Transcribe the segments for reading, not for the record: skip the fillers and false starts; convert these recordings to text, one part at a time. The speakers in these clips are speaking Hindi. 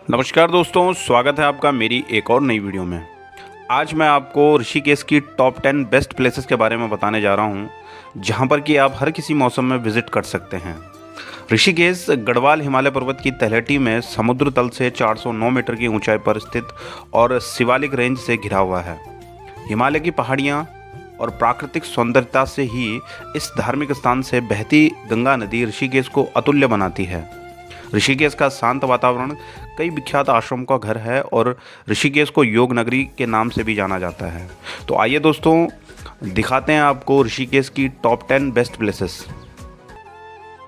नमस्कार दोस्तों, स्वागत है आपका मेरी एक और नई वीडियो में। आज मैं आपको ऋषिकेश की टॉप 10 बेस्ट प्लेसेस के बारे में बताने जा रहा हूं, जहां पर कि आप हर किसी मौसम में विजिट कर सकते हैं। ऋषिकेश गढ़वाल हिमालय पर्वत की तलहटी में समुद्र तल से 409 मीटर की ऊंचाई पर स्थित और शिवालिक रेंज से घिरा हुआ है। हिमालय की पहाड़ियाँ और प्राकृतिक सौंदर्यता से ही इस धार्मिक स्थान से बहती गंगा नदी ऋषिकेश को अतुल्य बनाती है। ऋषिकेश का शांत वातावरण कई विख्यात आश्रमों का घर है और ऋषिकेश को योग नगरी के नाम से भी जाना जाता है। तो आइए दोस्तों, दिखाते हैं आपको ऋषिकेश की टॉप 10 बेस्ट प्लेसेस।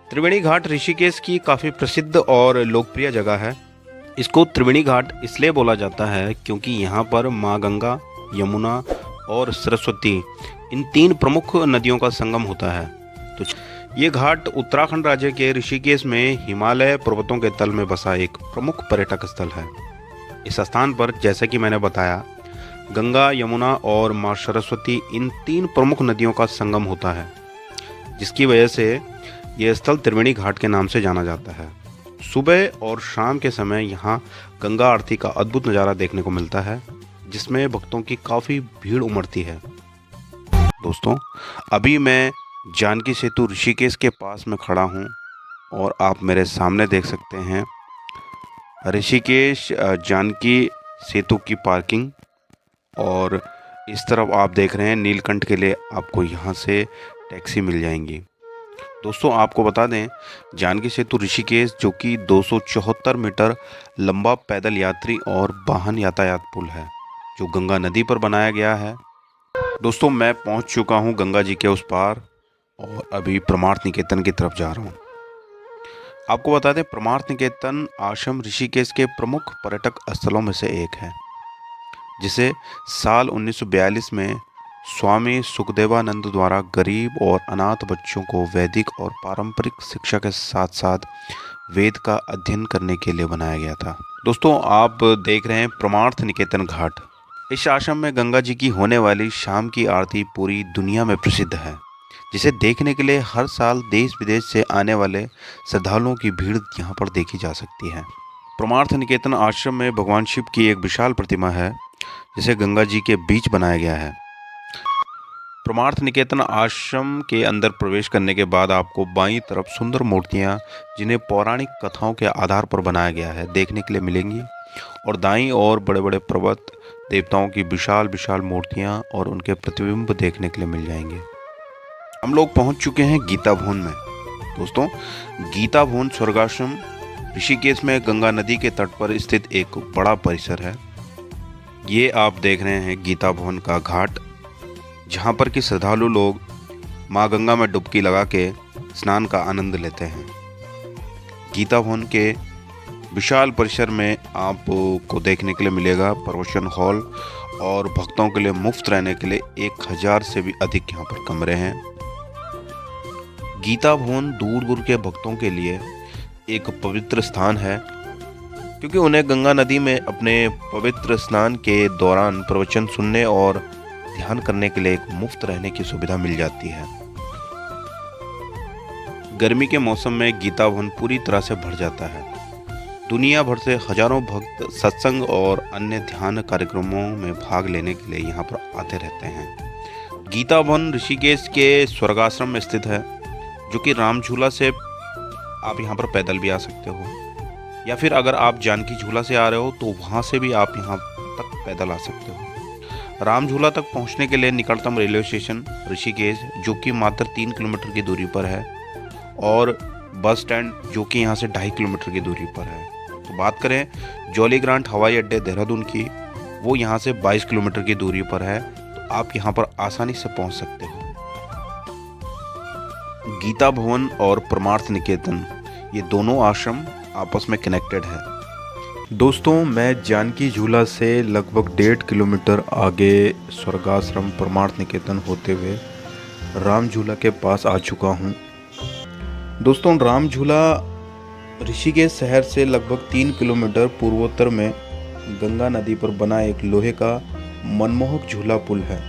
त्रिवेणी घाट ऋषिकेश की काफ़ी प्रसिद्ध और लोकप्रिय जगह है। इसको त्रिवेणी घाट इसलिए बोला जाता है क्योंकि यहाँ पर माँ गंगा, यमुना और सरस्वती इन तीन प्रमुख नदियों का संगम होता है। तो ये घाट उत्तराखंड राज्य के ऋषिकेश में हिमालय पर्वतों के तल में बसा एक प्रमुख पर्यटक स्थल है। इस स्थान पर जैसे कि मैंने बताया, गंगा, यमुना और माँ सरस्वती इन तीन प्रमुख नदियों का संगम होता है, जिसकी वजह से यह स्थल त्रिवेणी घाट के नाम से जाना जाता है। सुबह और शाम के समय यहाँ गंगा आरती का अद्भुत नज़ारा देखने को मिलता है, जिसमें भक्तों की काफ़ी भीड़ उमड़ती है। दोस्तों, अभी मैं जानकी सेतु ऋषिकेश के पास में खड़ा हूँ और आप मेरे सामने देख सकते हैं ऋषिकेश जानकी सेतु की पार्किंग। और इस तरफ आप देख रहे हैं नीलकंठ के लिए आपको यहाँ से टैक्सी मिल जाएंगी। दोस्तों, आपको बता दें, जानकी सेतु ऋषिकेश जो कि 274 मीटर लंबा पैदल यात्री और वाहन यातायात पुल है, जो गंगा नदी पर बनाया गया है। दोस्तों, मैं पहुँच चुका हूँ गंगा जी के उस पार और अभी परमार्थ निकेतन की तरफ जा रहा हूँ। आपको बता दें, परमार्थ निकेतन आश्रम ऋषिकेश के प्रमुख पर्यटक स्थलों में से एक है, जिसे साल 1942 में स्वामी सुखदेवानंद द्वारा गरीब और अनाथ बच्चों को वैदिक और पारंपरिक शिक्षा के साथ साथ वेद का अध्ययन करने के लिए बनाया गया था। दोस्तों, आप देख रहे हैं परमार्थ निकेतन घाट। इस आश्रम में गंगा जी की होने वाली शाम की आरती पूरी दुनिया में प्रसिद्ध है, जिसे देखने के लिए हर साल देश विदेश से आने वाले श्रद्धालुओं की भीड़ यहाँ पर देखी जा सकती है। परमार्थ निकेतन आश्रम में भगवान शिव की एक विशाल प्रतिमा है, जिसे गंगा जी के बीच बनाया गया है। परमार्थ निकेतन आश्रम के अंदर प्रवेश करने के बाद आपको बाईं तरफ सुंदर मूर्तियाँ, जिन्हें पौराणिक कथाओं के आधार पर बनाया गया है, देखने के लिए मिलेंगी। और दाईं ओर बड़े बड़े पर्वत, देवताओं की विशाल विशाल मूर्तियाँ और उनके प्रतिबिंब देखने के लिए मिल जाएंगे। हम लोग पहुंच चुके हैं गीता भवन में। दोस्तों, गीता भवन स्वर्गाश्रम ऋषिकेश में गंगा नदी के तट पर स्थित एक बड़ा परिसर है। ये आप देख रहे हैं गीता भवन का घाट, जहां पर कि श्रद्धालु लोग माँ गंगा में डुबकी लगा के स्नान का आनंद लेते हैं। गीता भवन के विशाल परिसर में आपको देखने के लिए मिलेगा प्रवचन हॉल और भक्तों के लिए मुफ्त रहने के लिए 1000 से भी अधिक यहाँ पर कमरे हैं। गीता भवन दूर दूर के भक्तों के लिए एक पवित्र स्थान है, क्योंकि उन्हें गंगा नदी में अपने पवित्र स्नान के दौरान प्रवचन सुनने और ध्यान करने के लिए एक मुफ्त रहने की सुविधा मिल जाती है। गर्मी के मौसम में गीता भवन पूरी तरह से भर जाता है। दुनिया भर से हजारों भक्त सत्संग और अन्य ध्यान कार्यक्रमों में भाग लेने के लिए यहाँ पर आते रहते हैं। गीता भवन ऋषिकेश के स्वर्गाश्रम में स्थित है, जो कि राम झूला से आप यहाँ पर पैदल भी आ सकते हो, या फिर अगर आप जानकी झूला से आ रहे हो तो वहाँ से भी आप यहाँ तक पैदल आ सकते हो। राम झूला तक पहुँचने के लिए निकटतम रेलवे स्टेशन ऋषिकेश, जो कि मात्र 3 किलोमीटर की दूरी पर है, और बस स्टैंड जो कि यहाँ से 2.5 किलोमीटर की दूरी पर है। तो बात करें जॉली ग्रांट हवाई अड्डे देहरादून की, वो यहाँ से 22 किलोमीटर की दूरी पर है, तो आप यहाँ पर आसानी से पहुँच सकते हो। गीता भवन और परमार्थ निकेतन, ये दोनों आश्रम आपस में कनेक्टेड है। दोस्तों, मैं जानकी झूला से लगभग 1.5 किलोमीटर आगे स्वर्गाश्रम परमार्थ निकेतन होते हुए राम झूला के पास आ चुका हूँ। दोस्तों, राम झूला ऋषिकेश शहर से लगभग 3 किलोमीटर पूर्वोत्तर में गंगा नदी पर बना एक लोहे का मनमोहक झूला पुल है।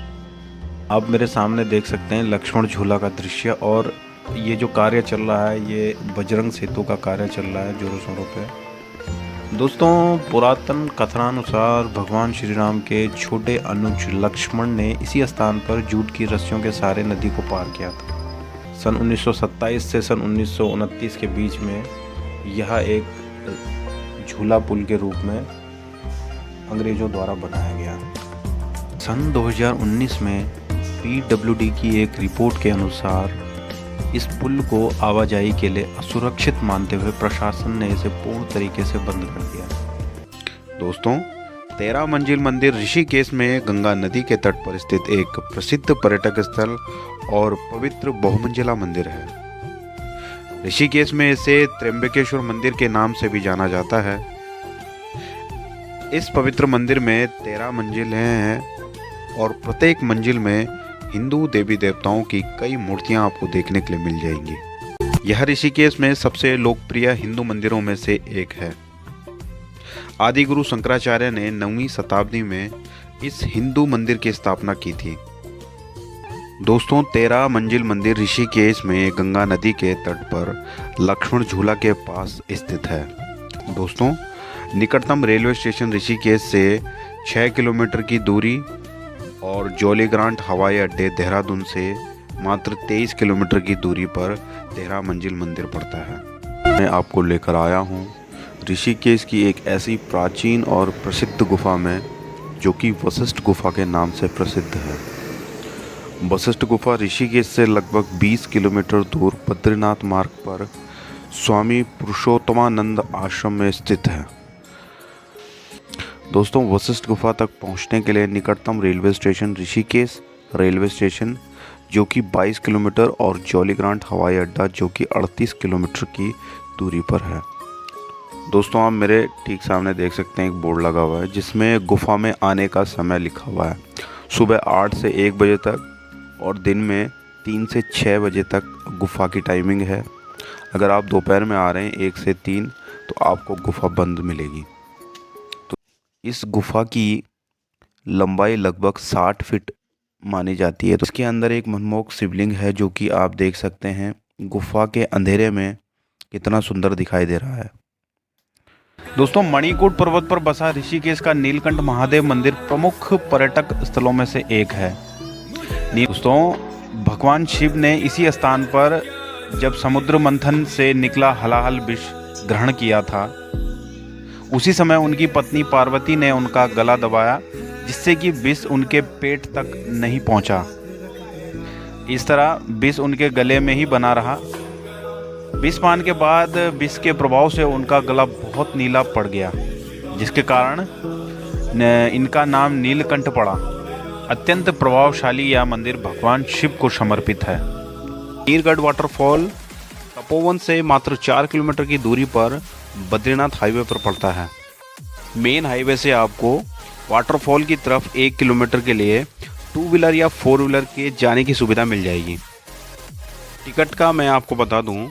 आप मेरे सामने देख सकते हैं लक्ष्मण झूला का दृश्य, और ये जो कार्य चल रहा है, ये बजरंग सेतु का कार्य चल रहा है जोरों शोरों पे। दोस्तों, पुरातन कथनानुसार भगवान श्री राम के छोटे अनुज लक्ष्मण ने इसी स्थान पर जूट की रस्सियों के सहारे नदी को पार किया था। सन 1927 से सन 1929 के बीच में यह एक झूला पुल के रूप में अंग्रेजों द्वारा बनाया गया। सन 2019 में PWD की एक रिपोर्ट के अनुसार इस पुल को आवाजाही के लिए असुरक्षित मानते हुए प्रशासन ने इसे पूर्ण तरीके से बंद कर दिया। दोस्तों, 13 मंजिल मंदिर ऋषिकेश में गंगा नदी के तट पर स्थित एक प्रसिद्ध पर्यटक स्थल और पवित्र बहुमंजिला मंदिर है। ऋषिकेश में इसे त्र्यंबकेश्वर मंदिर के नाम से भी जाना जाता है। इस पवित्र मंदिर में 13 मंजिलें हैं और प्रत्येक मंजिल में हिंदू देवी देवताओं की कई मूर्तियां आपको देखने के लिए मिल जाएंगी। यह ऋषिकेश में सबसे लोकप्रिय हिंदू मंदिरों में से एक है। आदि गुरु शंकराचार्य ने 9वीं शताब्दी में इस हिंदू मंदिर की स्थापना की थी। दोस्तों, 13 मंजिल मंदिर ऋषिकेश में गंगा नदी के तट पर लक्ष्मण झूला के पास स्थित है। दोस्तों, निकटतम रेलवे स्टेशन ऋषिकेश से 6 किलोमीटर की दूरी और जॉली ग्रांट हवाई अड्डे देहरादून से मात्र 23 किलोमीटर की दूरी पर 13 मंजिल मंदिर पड़ता है। मैं आपको लेकर आया हूँ ऋषिकेश की एक ऐसी प्राचीन और प्रसिद्ध गुफा में जो कि वशिष्ठ गुफा के नाम से प्रसिद्ध है। वशिष्ठ गुफा ऋषिकेश से लगभग 20 किलोमीटर दूर बद्रीनाथ मार्ग पर स्वामी पुरुषोत्तमानंद आश्रम में स्थित है। दोस्तों, वशिष्ठ गुफा तक पहुंचने के लिए निकटतम railway station Rishikesh railway station जो कि 22 किलोमीटर और जॉली ग्रांट हवाई अड्डा जो कि 38 किलोमीटर की दूरी पर है। दोस्तों, आप मेरे ठीक सामने देख सकते हैं एक बोर्ड लगा हुआ है जिसमें गुफा में आने का समय लिखा हुआ है। सुबह 8 से 1 बजे तक और दिन में 3 से 6 बजे तक गुफा की टाइमिंग है। अगर आप दोपहर में आ रहे हैं 1 से 3 तो आपको गुफा बंद मिलेगी। इस गुफा की लंबाई लगभग 60 फीट मानी जाती है। तो इसके अंदर एक मनमोहक शिवलिंग है जो कि आप देख सकते हैं गुफा के अंधेरे में कितना सुंदर दिखाई दे रहा है। दोस्तों, मणिकूट पर्वत पर बसा ऋषिकेश का नीलकंठ महादेव मंदिर प्रमुख पर्यटक स्थलों में से एक है। दोस्तों, भगवान शिव ने इसी स्थान पर जब समुद्र मंथन से निकला हलाहल विष ग्रहण किया था, उसी समय उनकी पत्नी पार्वती ने उनका गला दबाया जिससे कि विष उनके पेट तक नहीं पहुंचा। इस तरह विष उनके गले में ही बना रहा। विष पान के बाद विष के प्रभाव से उनका गला बहुत नीला पड़ गया जिसके कारण इनका नाम नीलकंठ पड़ा। अत्यंत प्रभावशाली यह मंदिर भगवान शिव को समर्पित है। नीरगढ़ वाटरफॉल तपोवन से मात्र 4 किलोमीटर की दूरी पर बद्रीनाथ हाईवे पर पड़ता है। मेन हाईवे से आपको वाटरफॉल की तरफ 1 किलोमीटर के लिए 2 व्हीलर या 4 व्हीलर के जाने की सुविधा मिल जाएगी। टिकट का मैं आपको बता दूं,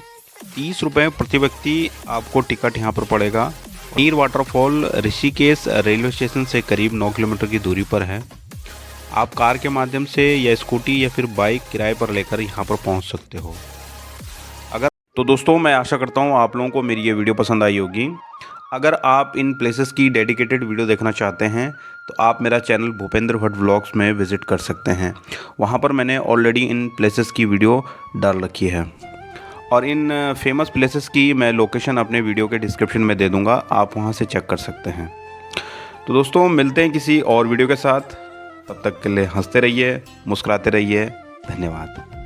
30 रुपये प्रति व्यक्ति आपको टिकट यहाँ पर पड़ेगा। नीर वाटरफॉल ऋषिकेश रेलवे स्टेशन से करीब 9 किलोमीटर की दूरी पर है। आप कार के माध्यम से या स्कूटी या फिर बाइक किराए पर लेकर यहाँ पर पहुँच सकते हो। तो दोस्तों, मैं आशा करता हूँ आप लोगों को मेरी ये वीडियो पसंद आई होगी। अगर आप इन प्लेसेस की डेडिकेटेड वीडियो देखना चाहते हैं तो आप मेरा चैनल भूपेंद्र भट्ट व्लॉग्स में विज़िट कर सकते हैं। वहाँ पर मैंने ऑलरेडी इन प्लेसेस की वीडियो डाल रखी है और इन फेमस प्लेसेस की मैं लोकेशन अपने वीडियो के डिस्क्रिप्शन में दे दूँगा, आप वहाँ से चेक कर सकते हैं। तो दोस्तों, मिलते हैं किसी और वीडियो के साथ। तब तक के लिए हंसते रहिए, मुस्कुराते रहिए। धन्यवाद।